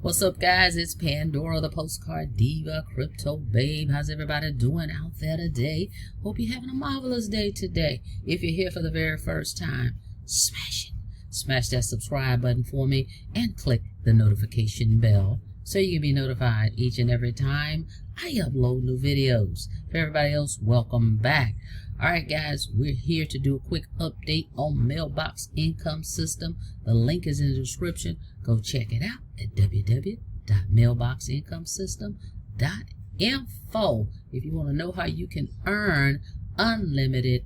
What's up, guys? It's Pandora, the postcard diva, crypto babe. How's everybody doing out there today? Hope you're having a marvelous day today. If you're here for the very first time, smash it. Smash that subscribe button for me and click the notification bell so you can be notified each and every time I upload new videos. For everybody else, welcome back. Alright guys, we're here to do a quick update on Mailbox income system. The link is in the description. Go check it out at www.mailboxincomesystem.info if you want to know how you can earn unlimited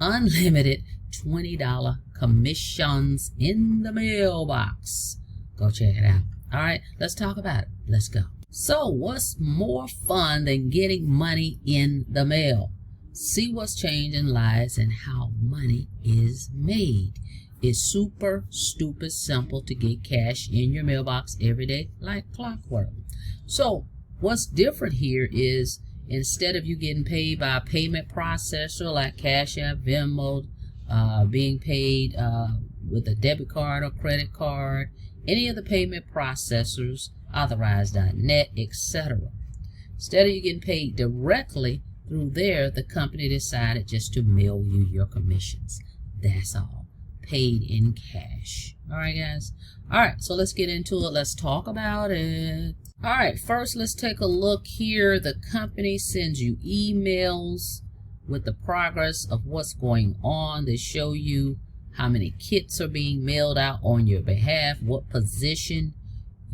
unlimited $20 commissions in the mailbox. Go check it out. Alright, let's talk about it. Let's go. So what's more fun than getting money in the mail? See what's changing lives and how money is made. It's super stupid simple to get cash in your mailbox every day like clockwork. So what's different here is instead of you getting paid by a payment processor like Cash App, Venmo, being paid with a debit card or credit card, any of the payment processors, Authorize.net, etc. Instead of you getting paid directly through there, the company decided just to mail you your commissions. That's all. Paid in cash. Alright guys. Alright, so let's get into it. Let's talk about it. Alright, first let's take a look here. The company sends you emails with the progress of what's going on. They show you how many kits are being mailed out on your behalf, what position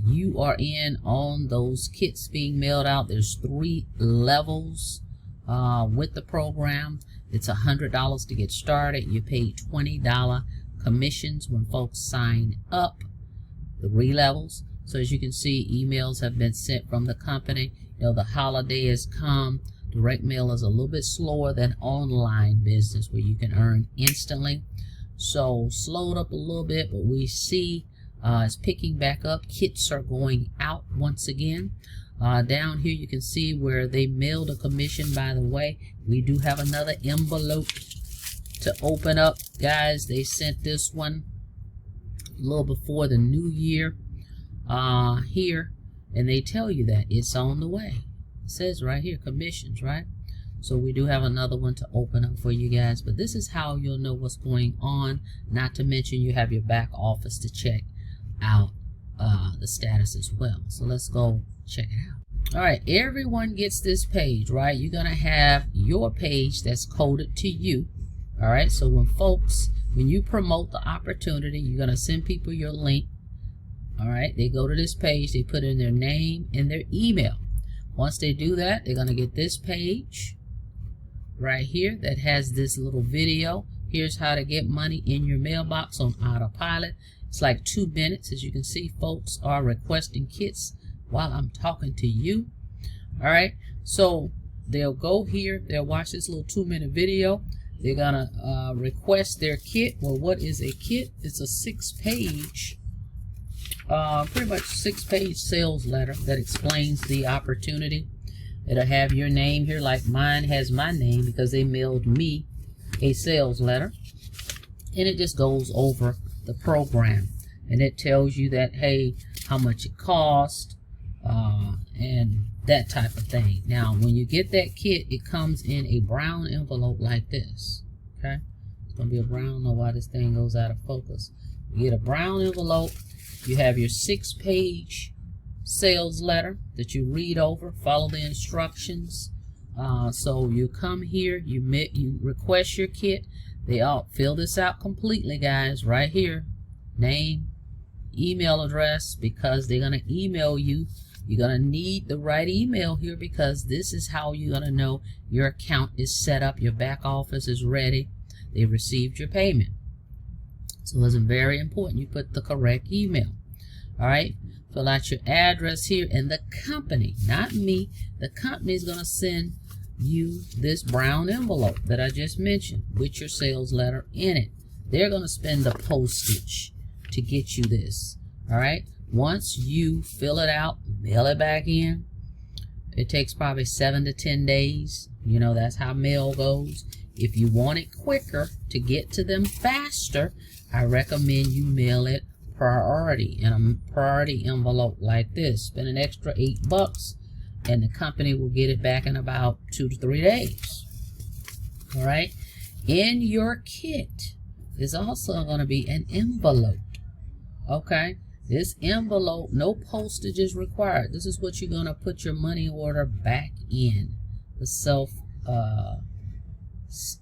you are in on those kits being mailed out. There's 3 levels with the program. It's $100 to get started. You pay $20 commissions when folks sign up. 3 levels. So as you can see, emails have been sent from the company. You know, the holiday has come. Direct mail is a little bit slower than online business where you can earn instantly. So slowed up a little bit, but we see it's picking back up. Kits are going out once again. Down here you can see where they mailed a commission. By the way, we do have another envelope to open up, guys. They sent this one a little before the new year here, and they tell you that it's on the way. It says right here, commissions, right? So we do have another one to open up for you guys, but this is how you'll know what's going on. Not to mention you have your back office to check out the status as well. So let's go check it out. All right, everyone gets this page, right? You're gonna have your page that's coded to you. All right, so when you promote the opportunity, you're gonna send people your link. All right, they go to this page, they put in their name and their email. Once they do that, they're gonna get this page right here that has this little video. Here's how to get money in your mailbox on autopilot. It's like 2 minutes. As you can see, folks are requesting kits while I'm talking to you. All right, so they'll go here, they'll watch this little 2-minute video. They're gonna request their kit. Well, what is a kit? It's a 6-page pretty much 6-page sales letter that explains the opportunity. It'll have your name here, like mine has my name because they mailed me a sales letter, and it just goes over the program, and it tells you that, hey, how much it cost and that type of thing. Now when you get that kit, it comes in a brown envelope like this. Okay, it's gonna be a brown. I don't know why this thing goes out of focus. You get a brown envelope. You have your 6-page sales letter that you read over, follow the instructions. So you come here, you request your kit. They all fill this out completely, guys, right here. Name, email address, because they're gonna email you. You're gonna need the right email here because this is how you're gonna know your account is set up, your back office is ready, they received your payment. So it's very important you put the correct email. All right, fill out your address here, and the company, not me, the company is going to send you this brown envelope that I just mentioned with your sales letter in it. They're going to spend the postage to get you this. All right, once you fill it out, mail it back in. It takes probably 7 to 10 days. You know, that's how mail goes. If you want it quicker to get to them faster, I recommend you mail it priority in a priority envelope like this. Spend an extra $8 and the company will get it back in about 2 to 3 days. All right. In your kit is also going to be an envelope. Okay. This envelope, no postage is required. This is what you're going to put your money order back in. The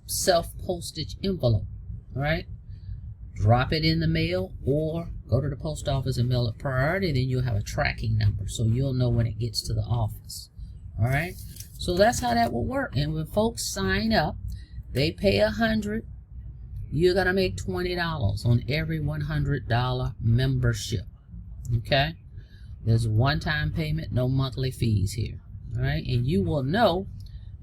self-postage envelope. All right. Drop it in the mail or go to the post office and mail it priority. Then you'll have a tracking number so you'll know when it gets to the office. All right. So that's how that will work. And when folks sign up, they pay $100. You're going to make $20 on every $100 membership. Okay. There's a one-time payment, no monthly fees here. All right. And you will know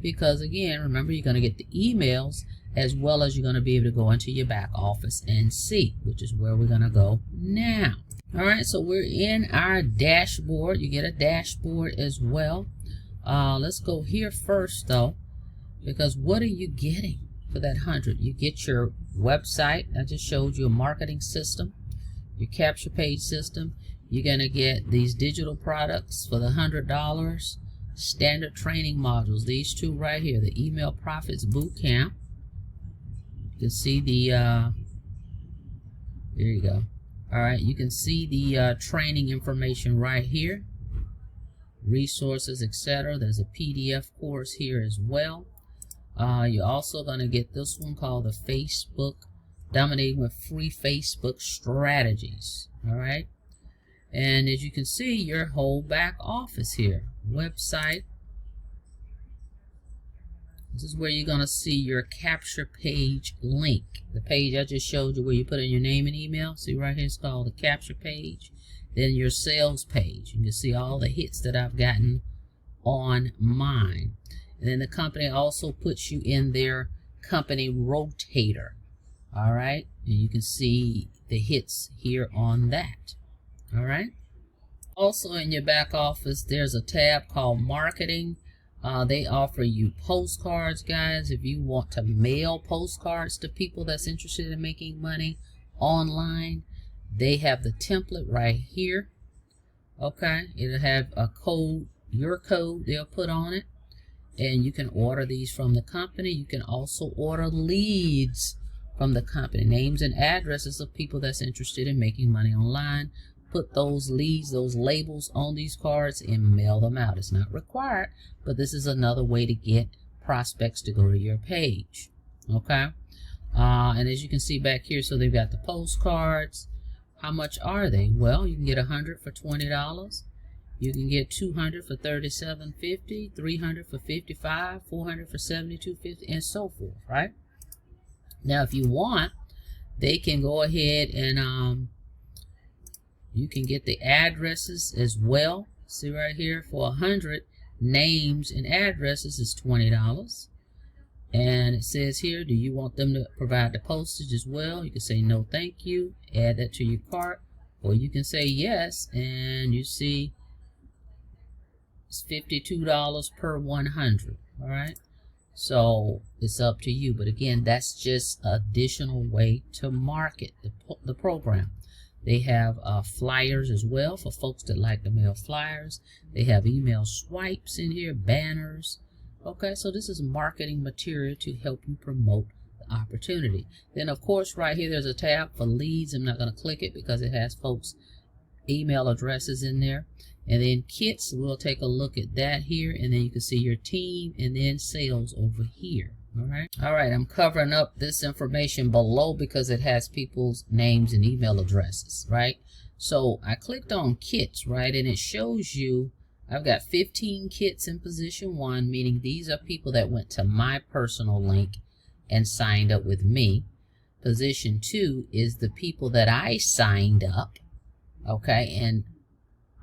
because, again, remember, you're going to get the emails as well as you're going to be able to go into your back office and see, which is where we're going to go now. All right. So we're in our dashboard. You get a dashboard as well. Let's go here first, though, because what are you getting for that 100? You get your website. I just showed you a marketing system, your capture page system. You're going to get these digital products for the $100, standard training modules. These two right here, the Email Profits Bootcamp. You can see the, there you go. All right, you can see the training information right here. Resources, etc. There's a PDF course here as well. You're also going to get this one called the Facebook Dominating with Free Facebook Strategies. All right. And as you can see, your whole back office here. Website. This is where you're going to see your capture page link. The page I just showed you where you put in your name and email. See right here, it's called the capture page. Then your sales page. You can see all the hits that I've gotten on mine. And then the company also puts you in their company rotator. All right. And you can see the hits here on that. All right. Also in your back office, there's a tab called marketing. They offer you postcards, guys. If you want to mail postcards to people that's interested in making money online, they have the template right here. Okay. It'll have a code, your code they'll put on it. And you can order these from the company. You can also order leads from the company. Names and addresses of people that's interested in making money online. Put those leads, those labels on these cards and mail them out. It's not required, but this is another way to get prospects to go to your page. Okay. And as you can see back here, so they've got the postcards. How much are they? Well, you can get 100 for $20. You can get 200 for $37.50, 300 for $55, 400 for $72.50, and so forth, right? Now, if you want, they can go ahead and you can get the addresses as well. See right here, for 100 names and addresses is $20. And it says here, do you want them to provide the postage as well? You can say no, thank you. Add that to your cart, or you can say yes, and you see it's $52 per 100. All right. So it's up to you. But again, that's just an additional way to market the program. They have flyers as well for folks that like to mail flyers. They have email swipes in here, banners. Okay, so this is marketing material to help you promote the opportunity. Then, of course, right here, there's a tab for leads. I'm not going to click it because it has folks' email addresses in there. And then kits, we'll take a look at that here. And then you can see your team and then sales over here. All right. All right. I'm covering up this information below because it has people's names and email addresses, right? So I clicked on kits, right? And it shows you I've got 15 kits in position 1, meaning these are people that went to my personal link and signed up with me. Position 2 is the people that I signed up. Okay. And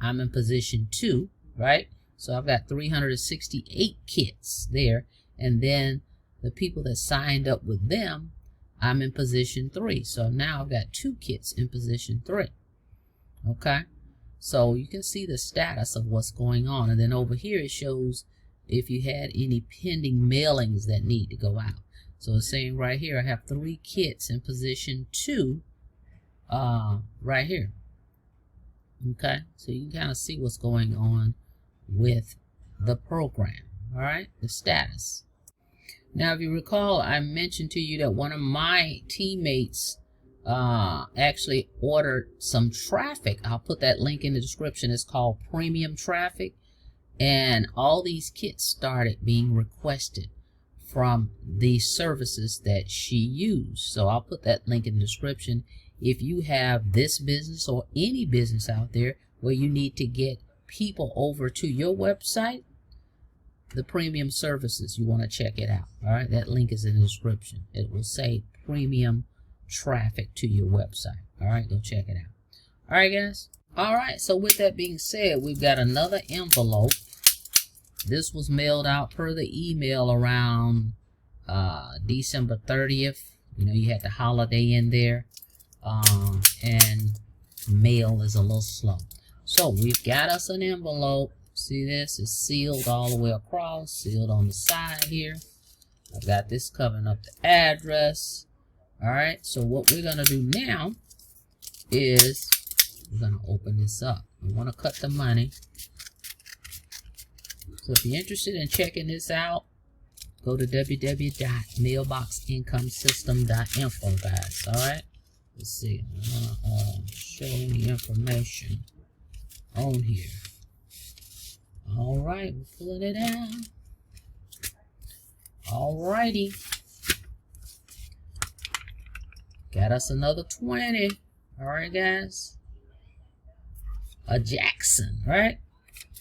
I'm in position 2, right? So I've got 368 kits there. And then the people that signed up with them, I'm in position 3. So now I've got 2 kits in position 3. Okay. So you can see the status of what's going on. And then over here it shows if you had any pending mailings that need to go out. So it's saying right here I have 3 kits in position 2 right here. Okay, so you can kind of see what's going on with the program. All right, the status. Now, if you recall, I mentioned to you that one of my teammates actually ordered some traffic. I'll put that link in the description. It's called Premium Traffic. And all these kits started being requested from the services that she used. So I'll put that link in the description. If you have this business or any business out there where you need to get people over to your website, the premium services, you want to check it out. All right, that link is in the description. It will say premium traffic to your website. All right, go check it out. All right, guys. All right, so with that being said, we've got another envelope. This was mailed out per the email around December 30th. You know, you had the holiday in there, and mail is a little slow. So we've got us an envelope. See this? It's sealed all the way across, sealed on the side here. I've got this covering up the address. All right, so what we're going to do now is we're going to open this up. We want to cut the money. So if you're interested in checking this out, go to www.mailboxincomesystem.info, guys. All right, let's see. I'm going to show the information on here. All right, we're pulling it out. All righty. Got us another 20. All right, guys. A Jackson, right?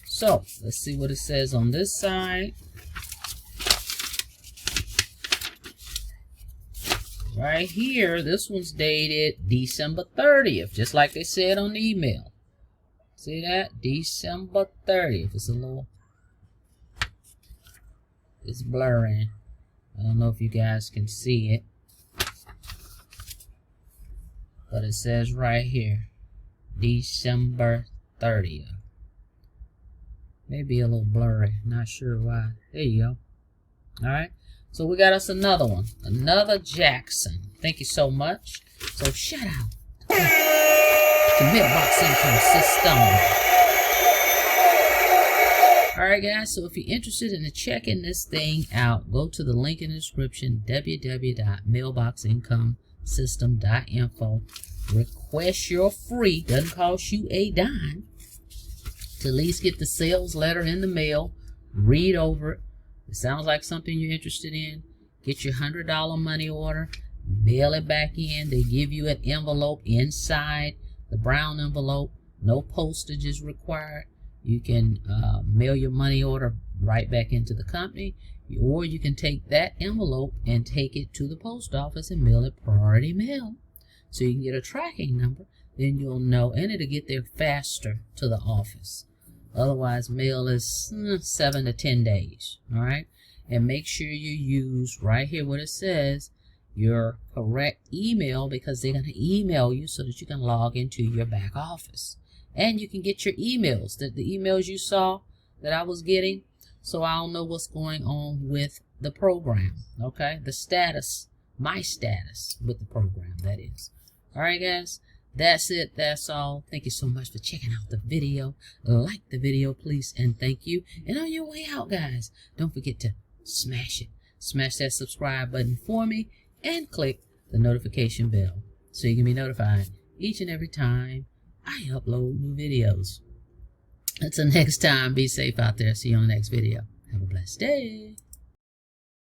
So, let's see what it says on this side. Right here, this one's dated December 30th, just like they said on the email. See that? December 30th. It's blurring. I don't know if you guys can see it. But it says right here, December 30th. Maybe a little blurry. Not sure why. There you go. Alright. So we got us another one. Another Jackson. Thank you so much. So shout out to Mailbox Income System. Alright, guys. So if you're interested in checking this thing out, go to the link in the description, www.mailboxincomesystem.info. Request your free, doesn't cost you a dime, to at least get the sales letter in the mail, read over it. It sounds like something you're interested in. Get your $100 money order, mail it back in. They give you an envelope inside the brown envelope. No postage is required. You can mail your money order right back into the company, or you can take that envelope and take it to the post office and mail it priority mail. So you can get a tracking number, then you'll know, and it'll get there faster to the office. Otherwise, mail is 7 to 10 days, all right? And make sure you use right here what it says, your correct email, because they're going to email you so that you can log into your back office. And you can get your emails, the emails you saw that I was getting, so I'll know what's going on with the program, okay? The status, my status with the program, that is. All right, guys, that's it. That's all. Thank you so much for checking out the video. Like the video, please, and thank you. And on your way out, guys, don't forget to smash it. Smash that subscribe button for me and click the notification bell so you can be notified each and every time I upload new videos. Until next time, be safe out there. See you on the next video. Have a blessed day.